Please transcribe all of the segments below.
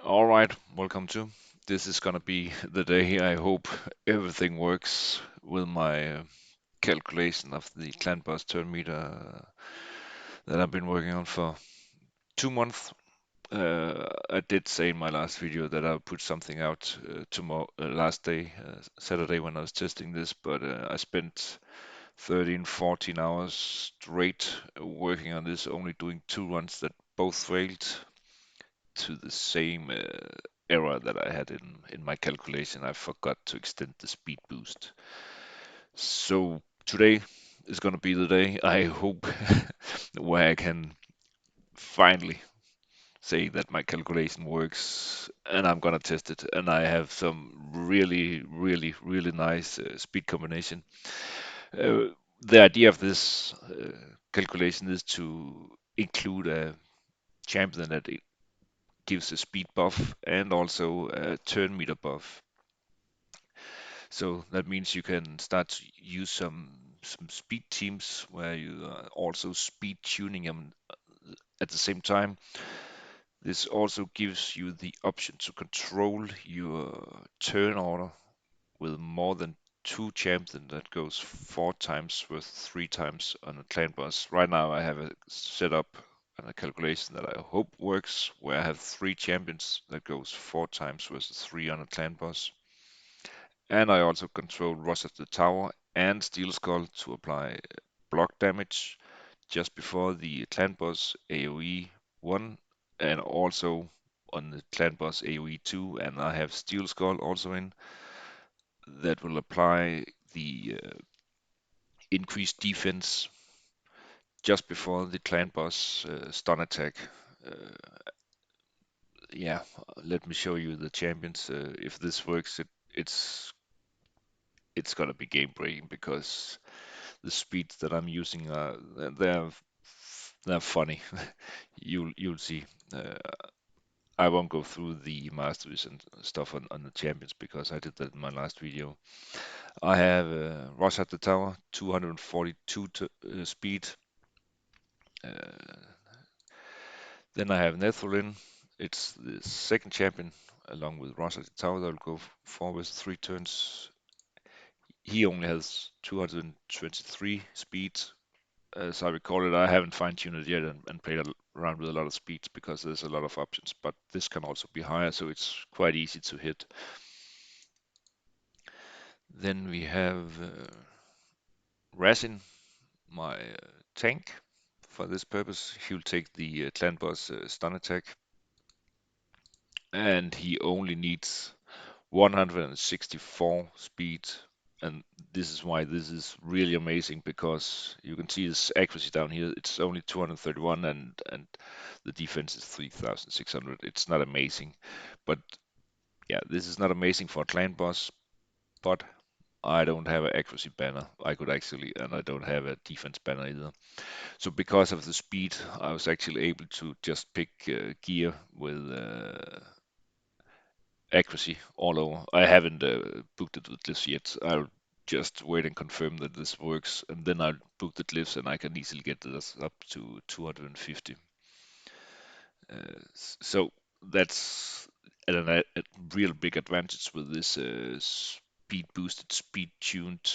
All right, welcome to. This is gonna be the day. I hope everything works with my calculation of the clan boss turn meter that I've been working on for 2 months. I did say in my last video that I'll put something out tomorrow, last day, Saturday when I was testing this, but I spent 13, 14 hours straight working on this, only doing 2 runs that both failed to the same error that I had in my calculation. I forgot to extend the speed boost. So today is going to be the day, I hope, where I can finally say that my calculation works and I'm going to test it. And I have some really, really, really nice speed combination. Uh, the idea of this calculation is to include a champion that gives a speed buff and also a turn meter buff. So that means you can start to use some speed teams where you are also speed tuning them at the same time. This also gives you the option to control your turn order with more than two champions that goes 4 times with 3 times on a clan boss. Right now I have a setup and a calculation that I hope works where I have 3 champions that goes 4 times versus 3 on a clan boss. And I also control Rush of the Tower and Steel Skull to apply block damage just before the clan boss AoE 1 and also on the clan boss AoE 2, and I have Steel Skull also in that will apply the increased defense just before the clan boss stun attack. Uh, yeah, let me show you the champions. If this works, it's gonna be game breaking because the speeds that I'm using are they're funny. You'll see. Uh, I won't go through the masteries and stuff on the champions because I did that in my last video. I have Rush at the Tower, 242 speed. Uh, then I have Nethrolin. It's the second champion along with Rush at the Tower that will go forward 3 turns. He only has 223 speed. As I recall it, I haven't fine-tuned it yet and played around with a lot of speeds because there's a lot of options, but this can also be higher, so it's quite easy to hit. Then we have Rasin, my tank. For this purpose, he'll take the clan boss stun attack, and he only needs 164 speed. And this is why this is really amazing because you can see his accuracy down here. It's only 231 and the defense is 3600. It's not amazing. But yeah, this is not amazing for a clan boss, but I don't have an accuracy banner. I could actually, and I don't have a defense banner either. So because of the speed, I was actually able to just pick gear with accuracy all over. I haven't booked it with glyphs yet. I'll just wait and confirm that this works, and then I'll book the glyphs, and I can easily get this up to 250. So that's a real big advantage with this speed boosted, speed tuned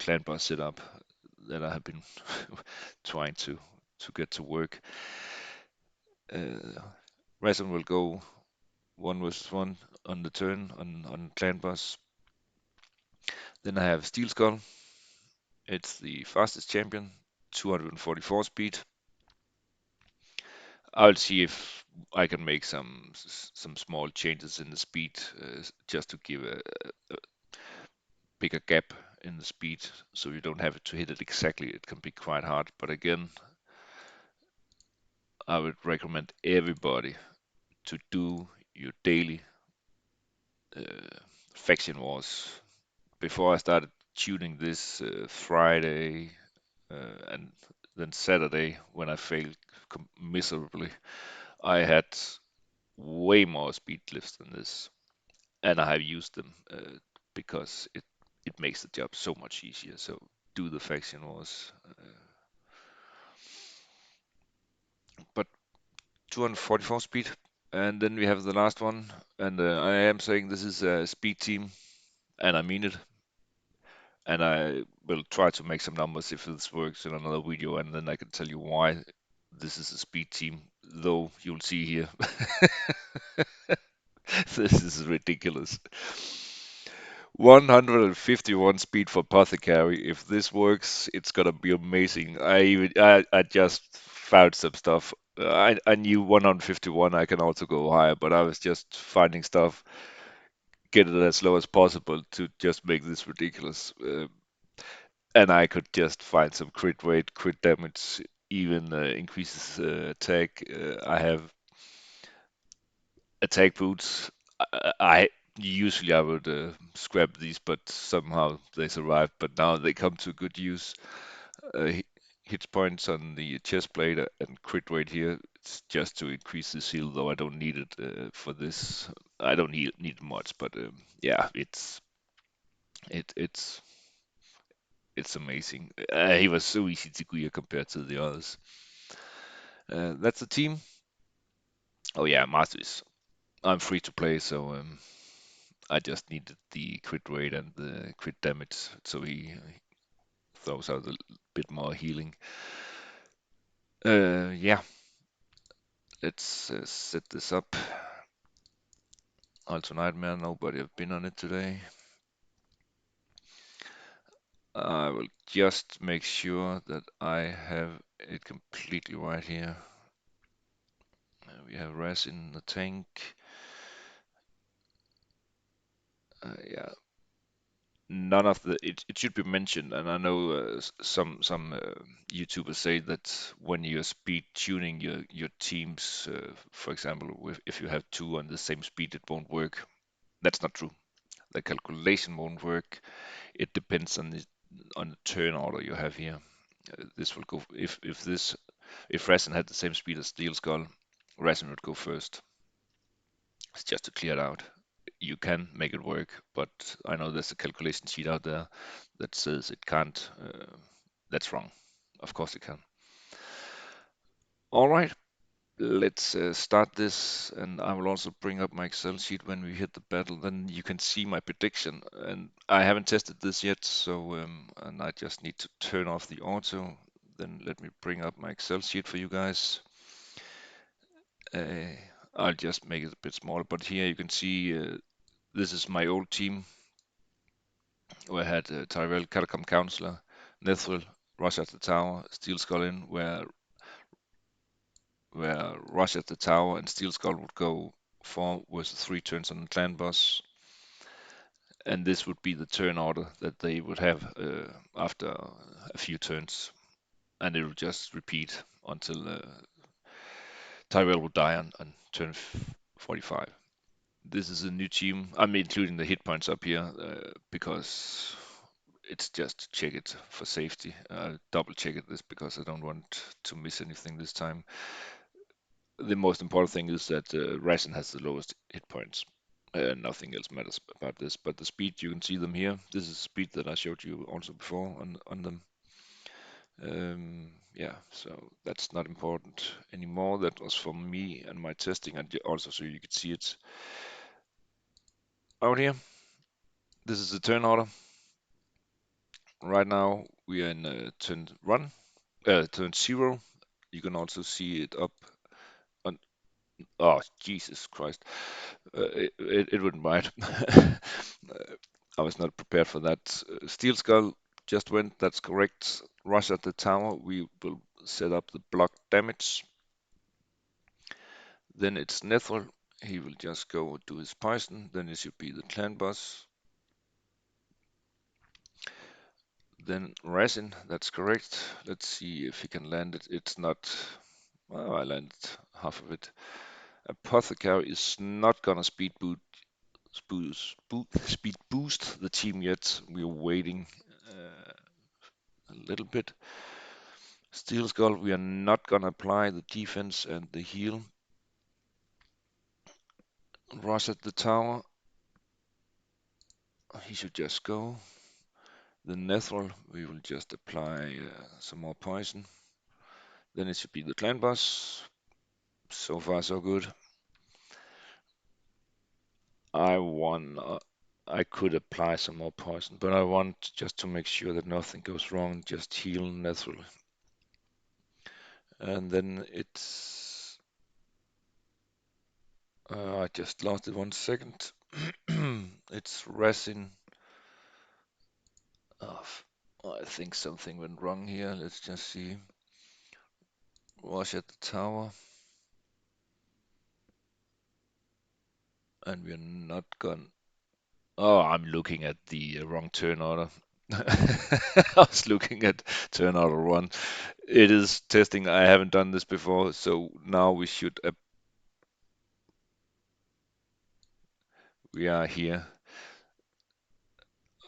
clan boss setup that I have been trying to get to work. Uh, Resin will go 1 versus 1 on the turn on clan boss. Then I have Steel Skull. It's the fastest champion, 244 speed. I'll see if I can make some small changes in the speed just to give a bigger gap in the speed so you don't have to hit it exactly. It can be quite hard, but again, I would recommend everybody to do your daily uh, faction wars. Before I started tuning this Friday and then Saturday when I failed miserably, I had way more speed lifts than this, and I have used them because it makes the job so much easier. So do the faction wars, but 244 speed. And then we have the last one, and I am saying this is a speed team, and I mean it. And I will try to make some numbers if this works in another video, and then I can tell you why this is a speed team. Though you'll see here, this is ridiculous. 151 speed for Apothecary. If this works, it's gonna be amazing. I just found some stuff. I knew 151 I can also go higher, but I was just finding stuff, get it as low as possible to just make this ridiculous. And I could just find some crit rate, crit damage, even increases attack. I have attack boots. I usually I would scrap these, but somehow they survived. But now they come to good use. Hit points on the chest plate and crit rate here. It's just to increase the seal, though I don't need it for this. I don't need much, but yeah, it's it's amazing. He was so easy to clear compared to the others. That's the team. Oh yeah, Masters. I'm free to play, so I just needed the crit rate and the crit damage, so he throws out a bit more healing. Yeah, let's set this up. Also Nightmare, nobody have been on it today. I will just make sure that I have it completely right here. We have Raz in the tank. Yeah, none of the it should be mentioned, and I know some YouTubers say that when you're speed tuning your teams, for example, if you have two on the same speed, it won't work. That's not true. The calculation won't work. It depends on the turn order you have here. This will go if Resin had the same speed as Steel Skull, Resin would go first. It's just to clear it out. You can make it work, but I know there's a calculation sheet out there that says it can't. That's wrong. Of course it can. All right, let's start this, and I will also bring up my Excel sheet when we hit the battle. Then you can see my prediction. And I haven't tested this yet, so and I just need to turn off the auto. Then let me bring up my Excel sheet for you guys. Uh, I'll just make it a bit smaller, but here you can see this is my old team. We had Tyrell, Catacomb Counselor, Nethril, Rush at the Tower, Steel Skull in, where Rush at the Tower and Steel Skull would go for was 3 turns on the clan boss, and this would be the turn order that they would have after a few turns, and it would just repeat until Tyrell would die on turn 45. This is a new team. I'm including the hit points up here because it's just to check it for safety. Double check it this because I don't want to miss anything this time. The most important thing is that Ryzen has the lowest hit points. Nothing else matters about this, but the speed, you can see them here. This is the speed that I showed you also before on them. Yeah, so that's not important anymore. That was for me and my testing, and also so you could see it out here. This is the turn order. Right now we are in turn 0. You can also see it up on. Oh, Jesus Christ! It wouldn't bite. I was not prepared for that. Steel Skull just went. That's correct. Rush at the tower. We will set up the block damage. Then it's Nethril. He will just go do his poison. Then it should be the clan boss. Then Resin. That's correct. Let's see if he can land it. It's not. Oh, I landed half of it. Apothecary is not gonna speed boost the team yet. We're waiting a little bit. Steel Skull, we are not gonna apply the defense and the heal. Rush at the tower. He should just go. The Nethril, we will just apply some more poison. Then it should be the clan boss. So far, so good. I want. I could apply some more poison, but I want just to make sure that nothing goes wrong. Just heal naturally, and then it's. I just lost it 1 second. It's resin. Oh, I think something went wrong here. Let's just see. Wash at the tower, and we're not gone. Oh, I'm looking at the wrong turn order. I was looking at turn order one. It is testing. I haven't done this before, so now we should. We are here.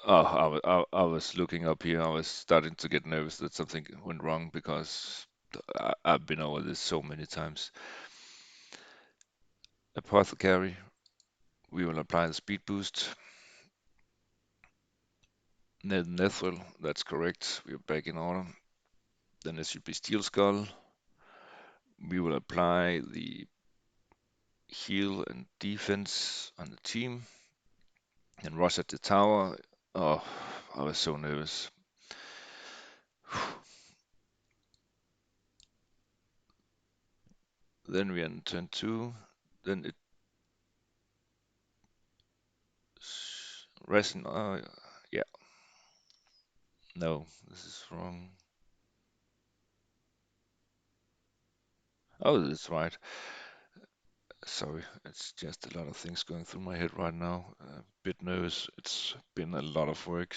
Oh, I was looking up here. I was starting to get nervous that something went wrong because I've been over this so many times. Apothecary. We will apply the speed boost. Nethril. That's correct. We're back in order. Then it should be Steel Skull. We will apply the heal and defense on the team. And rush at the tower. Oh, I was so nervous. Then we are in turn two. Then it's resin. Yeah, no, this is wrong. Oh, that's right. Sorry, it's just a lot of things going through my head right now. A bit nervous. It's been a lot of work.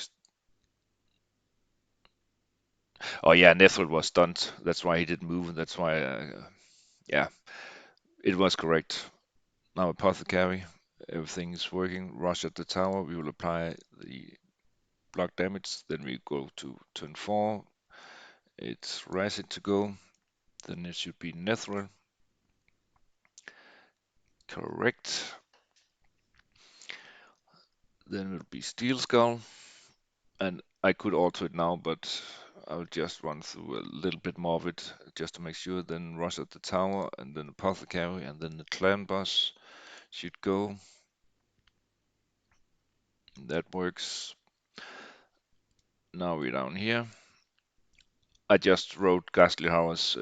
Oh yeah, Nethel was stunned. That's why he didn't move. That's why, yeah, it was correct. Now Apothecary, everything is working. Rush at the tower. We will apply the block damage. Then we go to turn four. It's Racing to go. Then it should be Nethril. Correct. Then it will be Steel Skull. And I could alter it now, but I'll just run through a little bit more of it just to make sure. Then Rush at the tower, and then Apothecary, and then the clan boss should go. That works. Now we're down here. I just wrote Ghastly Hours.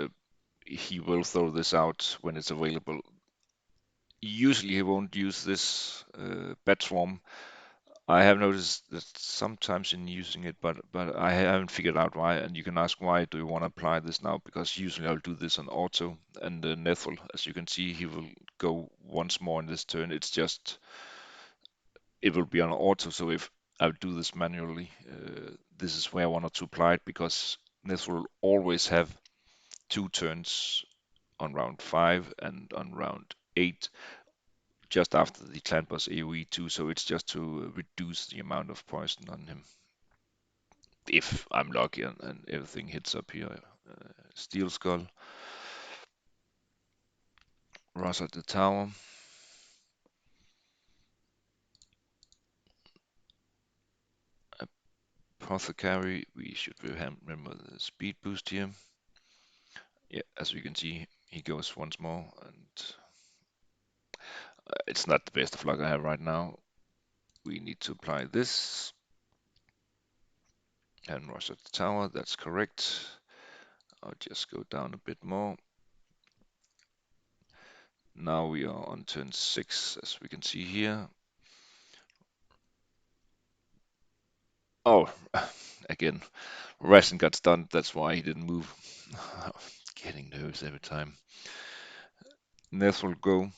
He will throw this out when it's available. Usually he won't use this Bat Swarm. I have noticed that sometimes in using it, but I haven't figured out why. And you can ask why do you want to apply this now? Because usually I'll do this on auto. And Nethel, as you can see, he will go once more in this turn. It's just it will be on auto. So if I do this manually, this is where I wanted to apply it because Nethel will always have 2 turns on round 5 and on round 8 just after the clan boss AoE too, so it's just to reduce the amount of poison on him. If I'm lucky and everything hits up here. Steel Skull, Rush at the tower, Apothecary, we should remember the speed boost here. Yeah, as we can see, he goes once more, and it's not the best of luck I have right now. We need to apply this and Rush at the tower, that's correct. I'll just go down a bit more. Now we are on turn 6, as we can see here. Oh, again, Rasen got stunned, that's why he didn't move. Getting nervous every time. Neth will go,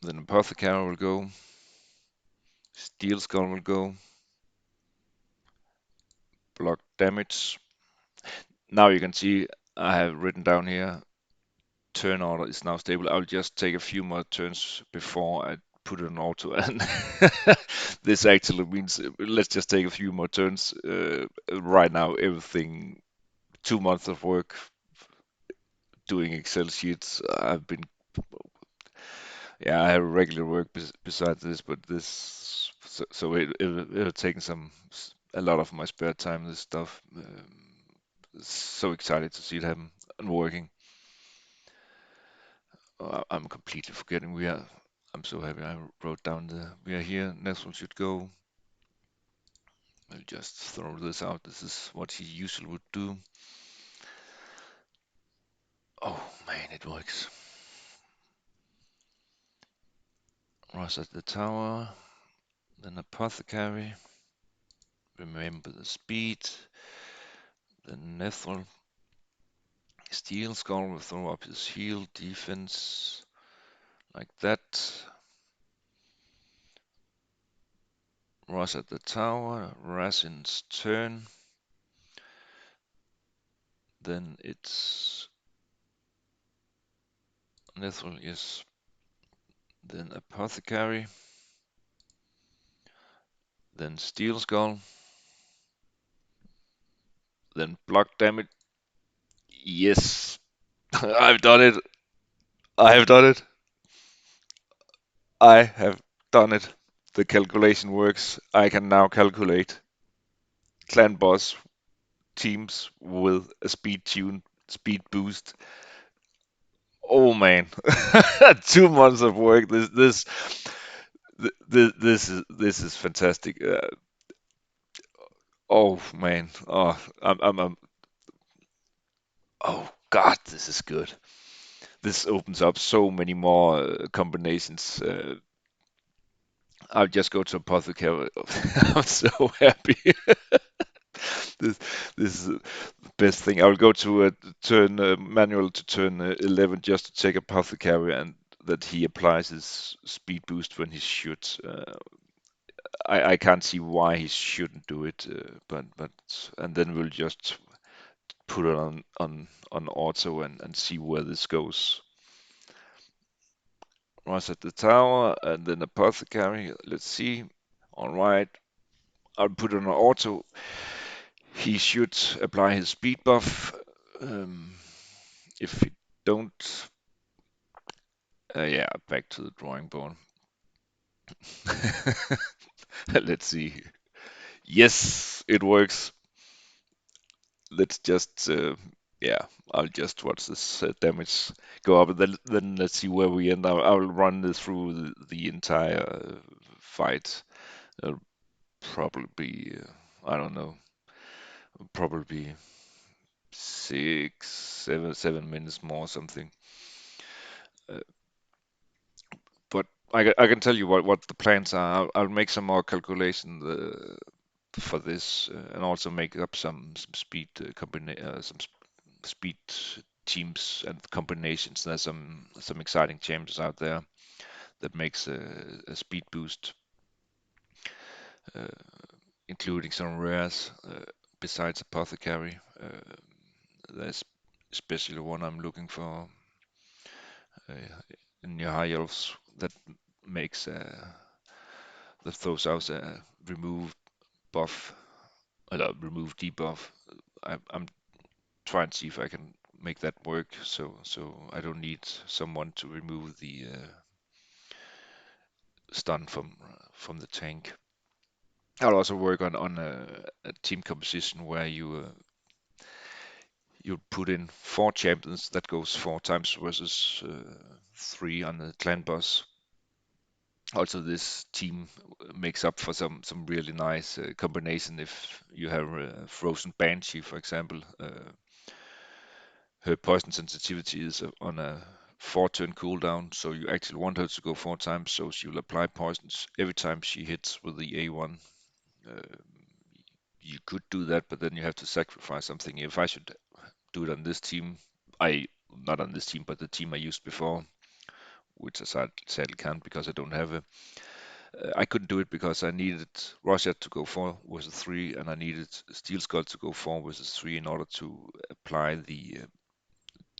then Apothecary will go, Steel Skull will go, block damage. Now you can see I have written down here, turn order is now stable. I'll just take a few more turns before I put it on auto, and this actually means let's just take a few more turns. Right now, everything, 2 months of work doing Excel sheets. I've been, yeah, I have regular work besides this, but so it'll take a lot of my spare time. This stuff. So excited to see it happen and working. I'm completely forgetting. I'm so happy I wrote down we are here. Nestle should go. I'll just throw this out. This is what he usually would do. Oh man, it works. Rush at the tower, then apothecary. Remember the speed. Then Nethril. Steel Skull will throw up his shield defense like that. Rush at the tower. Razin's turn. Then it's Nethril, yes. Then apothecary. Then Steel Skull. Then block damage. Yes, I've done it. I have done it. I have done it. The calculation works. I can now calculate clan boss teams with a speed tune, speed boost. Oh man, 2 months of work. This is fantastic. Oh man. Oh God, this is good. This opens up so many more combinations. I'll just go to apothecary. I'm so happy. This this is the best thing. I'll go to turn manual to turn 11 just to take apothecary and that he applies his speed boost when he shoots. I can't see why he shouldn't do it, but and then we'll just put it on auto and see where this goes. Rush at the tower and then apothecary. Let's see. All right, I'll put it on auto. He should apply his speed buff. Um, if he don't, yeah, back to the drawing board. Let's see. Yes, it works. Let's just, yeah, I'll just watch this damage go up, and then let's see where we end. I'll run this through the entire fight. It'll probably be, I don't know, probably 6, 7 minutes more, something. Uh, but I can tell you what the plans are. I'll make some more calculation for this and also make up some speed speed teams and combinations. There's some exciting changes out there that makes a speed boost, uh, including some rares besides apothecary. There's especially one I'm looking for in your high elves that makes that throws out a remove buff, remove debuff. I'm trying to see if I can make that work, so I don't need someone to remove the stun from the tank. I'll also work on a team composition where you put in 4 champions that goes 4 times versus 3 on the clan boss. Also, this team makes up for some really nice combination. If you have Frozen Banshee, for example, her poison sensitivity is on a 4 turn cooldown, so you actually want her to go 4 times, so she will apply poisons every time she hits with the A1. Uh, you could do that, but then you have to sacrifice something. If I should do it on this team, I not on this team, but the team I used before, which I sadly can't because I don't have a. I couldn't do it because I needed Russia to go 4 versus 3, and I needed Steel Skull to go 4 versus 3 in order to apply the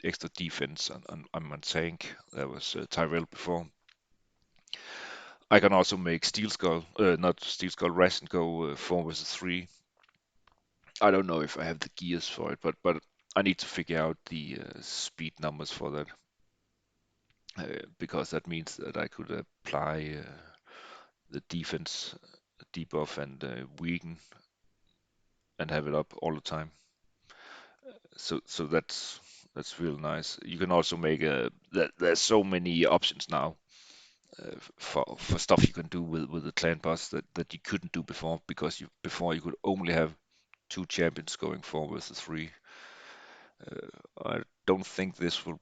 extra defense on my tank. That was Tyrell before. I can also make Steel Skull, not Steel Skull, Ration go 4 versus 3. I don't know if I have the gears for it, but I need to figure out the speed numbers for that because that means that I could apply the defense debuff and weaken and have it up all the time. So that's That's real nice. You can also make there's so many options now for stuff you can do with the clan boss that you couldn't do before because before you could only have two champions going forward versus three. I don't think this will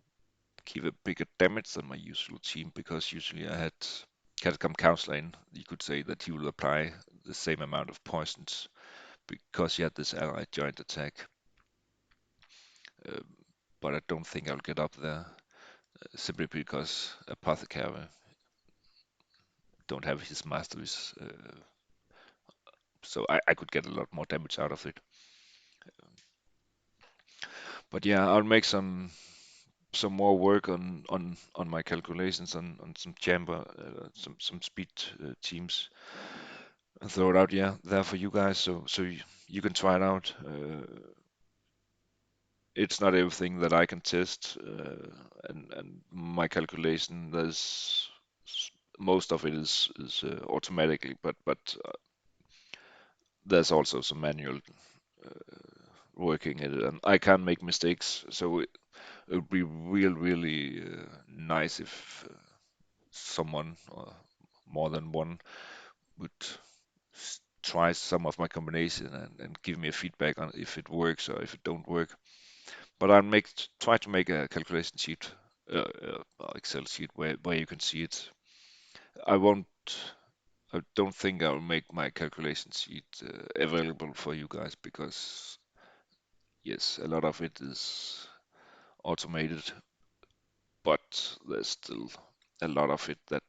give a bigger damage than my usual team because usually I had Catacomb Counselor. You could say that he will apply the same amount of poisons because he had this allied giant attack. Um, but I don't think I'll get up there simply because Apothecary don't have his masteries, so I could get a lot more damage out of it. But yeah, I'll make some more work on my calculations on some chamber, some speed teams, and throw it out, yeah, there for you guys, so you can try it out. It's not everything that I can test, and my calculation, most of it is automatically, but there's also some manual working in it, and I can make mistakes. So it would be really nice if someone or more than one would try some of my combination and give me a feedback on if it works or if it don't work. But I'll try to make a calculation sheet, Excel sheet where you can see it. I won't. I don't think I'll make my calculation sheet available for you guys because yes, a lot of it is automated, but there's still a lot of it that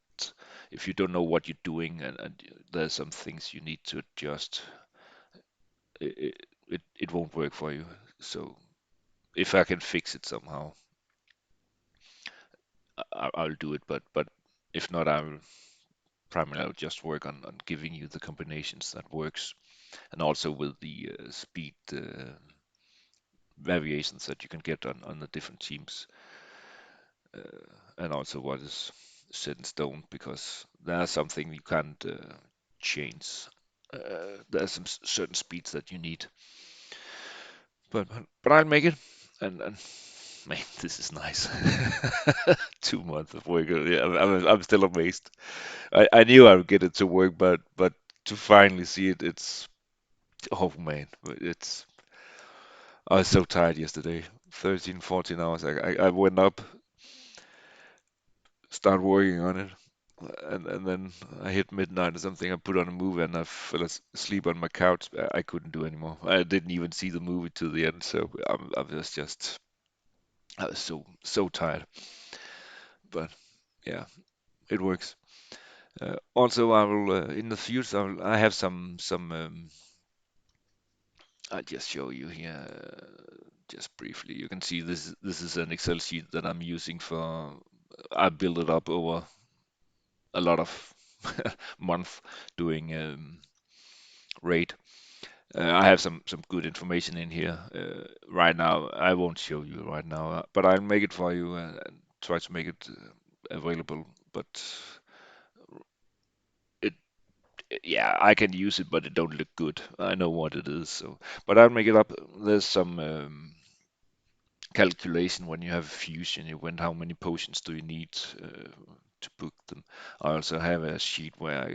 if you don't know what you're doing and there's some things you need to adjust, it won't work for you. So if I can fix it somehow, I'll do it. But if not, I'll primarily I'll just work on giving you the combinations that works, and also with the speed variations that you can get on the different teams, and also what is set in stone because there's something you can't change. There's some certain speeds that you need, but I'll make it, and man, this is nice. 2 months of work. Yeah, I'm still amazed. I knew I would get it to work, but to finally see it, it's oh man, it's I was so tired yesterday. 13, 14 hours. I went up, start working on it, and then I hit midnight or something. I put on a movie and I fell asleep on my couch. I couldn't do anymore. I didn't even see the movie to the end, so I was just I was so tired. But yeah, it works. Also, I will in the future. I have some. I'll just show you here, just briefly. You can see this is an Excel sheet that I'm using for. I built it up over a lot of month doing raid. I have some good information in here right now. I won't show you right now, but I'll make it for you and try to make it available. But it, yeah, I can use it, but it don't look good. I know what it is, so but I'll make it up. There's some calculation when you have fusion event. How many potions do you need to book them? I also have a sheet where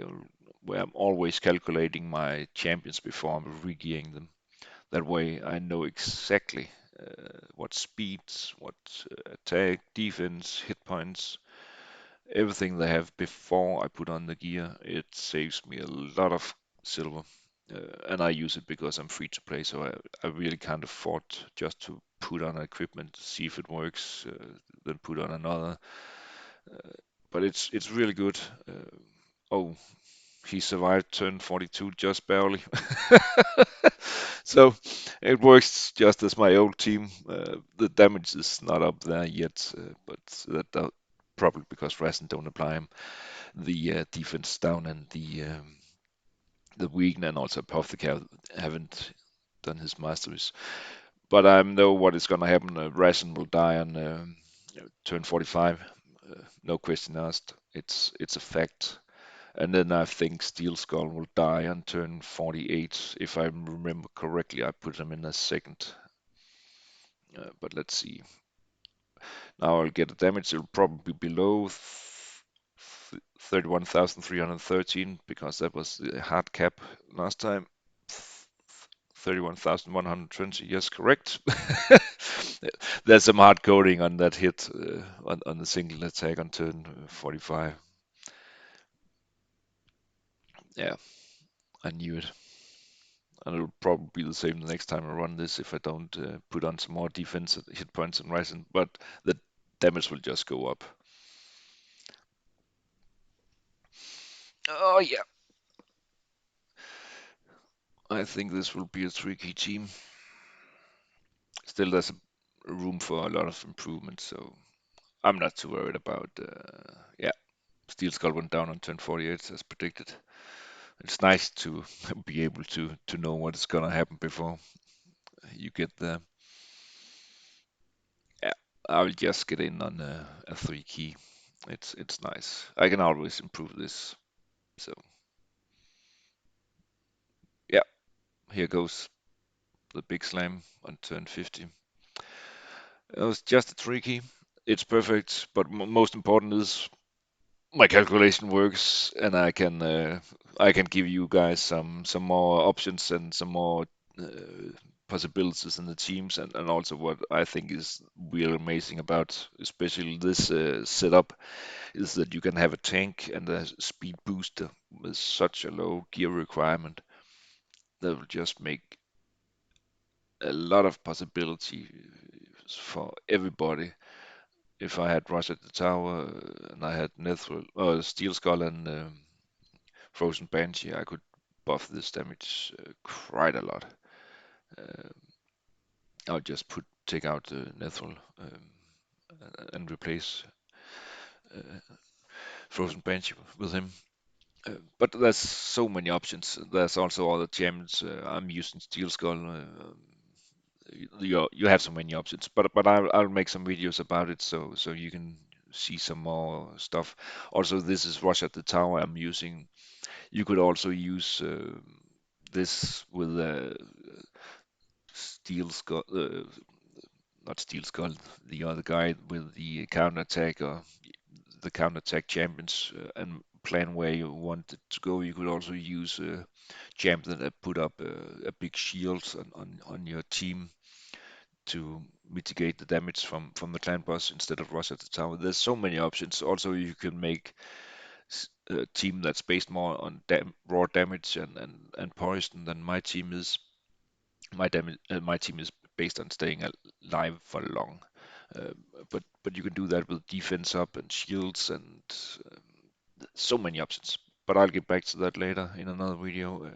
I'm always calculating my champions before I'm re-gearing them. That way I know exactly what speeds, what attack, defense, hit points, everything they have before I put on the gear. It saves me a lot of silver. And I use it because I'm free to play, so I really can't afford just to put on equipment, see if it works, then put on another. Uh, but it's really good. Oh, he survived turn 42 just barely. So it works just as my old team. The damage is not up there yet, but probably because Rasen don't apply him. The defense down and the weaken and also Apothecary haven't done his masteries. But I know what is going to happen. Rasen will die on turn 45. No question asked. It's a fact. And then I think Steel Skull will die on turn 48. If I remember correctly, I put him in a second. But let's see. Now I'll get a damage. It'll probably be below 31,313 because that was the hard cap last time. 31,120. Yes, correct. There's some hard coding on that hit on the single attack on turn 45. Yeah, I knew it. And it'll probably be the same the next time I run this if I don't put on some more defense hit points and Ryzen, but the damage will just go up. Oh yeah, I think this will be a tricky team. Still, there's a room for a lot of improvement, so I'm not too worried about. Yeah, Steel Skull went down on turn 48 as predicted. It's nice to be able to know what's gonna happen before you get there. Yeah, I'll just get in on a 3 key. It's nice. I can always improve this. So yeah, here goes the big slam on turn 50. It was just a 3 key. It's perfect, but most important is my calculation works, and I can give you guys some more options and some more possibilities in the teams, and also what I think is real amazing about especially this setup is that you can have a tank and a speed booster with such a low gear requirement that will just make a lot of possibilities for everybody. If I had Rush at the tower and I had Nethril or Steel Skull and Frozen Banshee, I could buff this damage quite a lot. Uh, I'll just take out Nethril and replace uh, Frozen Banshee with him. But there's so many options. There's also other gems. I'm using Steel Skull. You have so many options. But I'll make some videos about it so you can see some more stuff. Also, this is Rush at the Tower I'm using. You could also use this with Steel Skull, not Steel Skull, the other guy with the counter attack or the counter attack champions and plan where you want it to go. You could also use champions that put up a big shield on your team to mitigate the damage from the clan boss instead of rush at the tower. There's so many options. Also, you can make a team that's based more on raw damage and poison than my team is. My team is based on staying alive for long. Uh, but you can do that with defense up and shields and so many options. But I'll get back to that later in another video.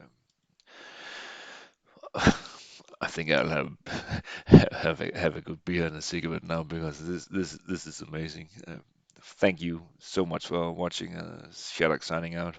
I think I'll have a good beer and a cigarette now because this is amazing. Thank you so much for watching. Shadak signing out.